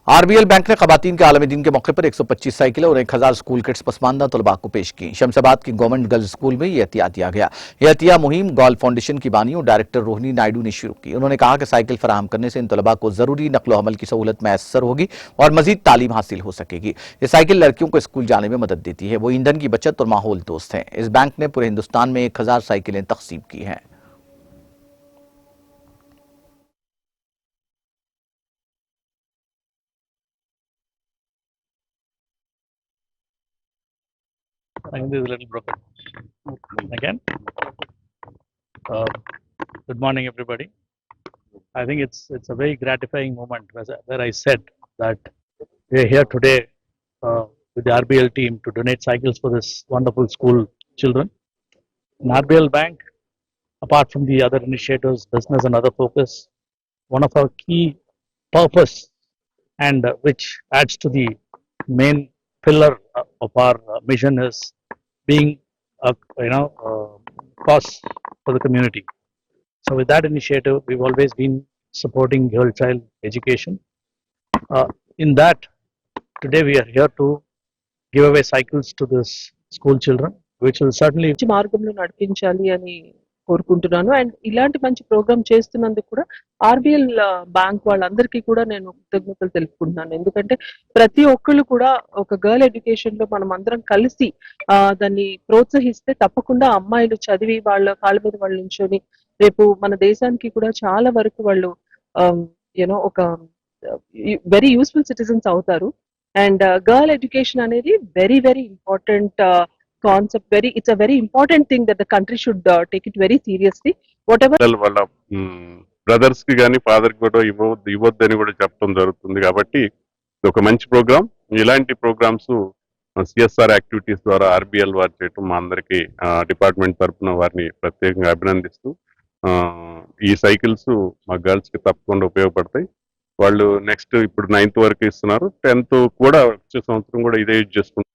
RBL bank ने खवातीन के आलमी दिन के मौके पर 125 साइकिलें और 1000 स्कूल किट्स पसमानदा तलबा को पेश की। शमशाबाद की गवर्नमेंट गर्ल्स स्कूल में यह अतिया दिया गया। यह अतिया मुहिम गॉल फाउंडेशन की बानी और डायरेक्टर रोहिणी नायडू ने शुरू की। उन्होंने कहा कि साइकिल फराहम करने से इन तलबा को जरूरी नकलो हमल की सहूलत मैसर होगी और मजीद तालीम हासिल हो सकेगी। ये साइकिल लड़कियों को स्कूल जाने में मदद देती है। वो ईंधन की बचत और माहौल दोस्त है। इस बैंक ने पूरे हिंदुस्तान में 1000 साइकिलें तकसीम की हैं। I think this is a little broken. Again, uh, good morning, everybody. I think it's a very gratifying moment where I said that we are here today with the RBL team to donate cycles for this wonderful school children. In RBL Bank, apart from the other initiatives, business and other focus, one of our key purpose and which adds to the main pillar of our mission is being a cause for the community. So with that initiative, we've always been supporting girl child education. In that, today we are here to give away cycles to this school children, which will certainly మార్గంలో నడిపించాలి అని కోరుకుంటున్నాను. And ఇలాంటి మంచి programme చేస్తున్నందుకు కూడా RBL bank వాళ్ళందరికీ కూడా నేను కృతజ్ఞతలు తెలుపుకుంటున్నాను. ఎందుకంటే ప్రతి ఒక్కళ్ళు కూడా ఒక గర్ల్ ఎడ్యుకేషన్ లో మనం అందరం కలిసి దాన్ని ప్రోత్సహిస్తే తప్పకుండా అమ్మాయిలు చదివి వాళ్ళ కాళ్ళ మీద వాళ్ళు నించొని రేపు మన దేశానికి కూడా చాలా వరకు వాళ్ళు యూనో ఒక వెరీ యూస్ఫుల్ సిటిజన్స్ అవుతారు. అండ్ గర్ల్ ఎడ్యుకేషన్ అనేది very very important concept. It's a very important thing that the country should take it very seriously. Whatever వాళ్ళ బ్రదర్స్ కి కానీ ఫాదర్ కి కూడా ఇవ్వద్దని కూడా చెప్పడం జరుగుతుంది. కాబట్టి ఒక మంచి ప్రోగ్రామ్. ఇలాంటి ప్రోగ్రామ్స్ సిఎస్ఆర్ యాక్టివిటీస్ ద్వారా ఆర్బిఎల్ వారు చేయటం మా అందరికి డిపార్ట్మెంట్ తరఫున వారిని ప్రత్యేకంగా అభినందిస్తూ ఈ సైకిల్స్ మా గర్ల్స్ కి తప్పకుండా ఉపయోగపడతాయి. వాళ్ళు నెక్స్ట్ ఇప్పుడు 9th వరకు ఇస్తున్నారు. 10th కూడా వచ్చే సంవత్సరం కూడా ఇదే యూజ్ చేసుకుంటారు.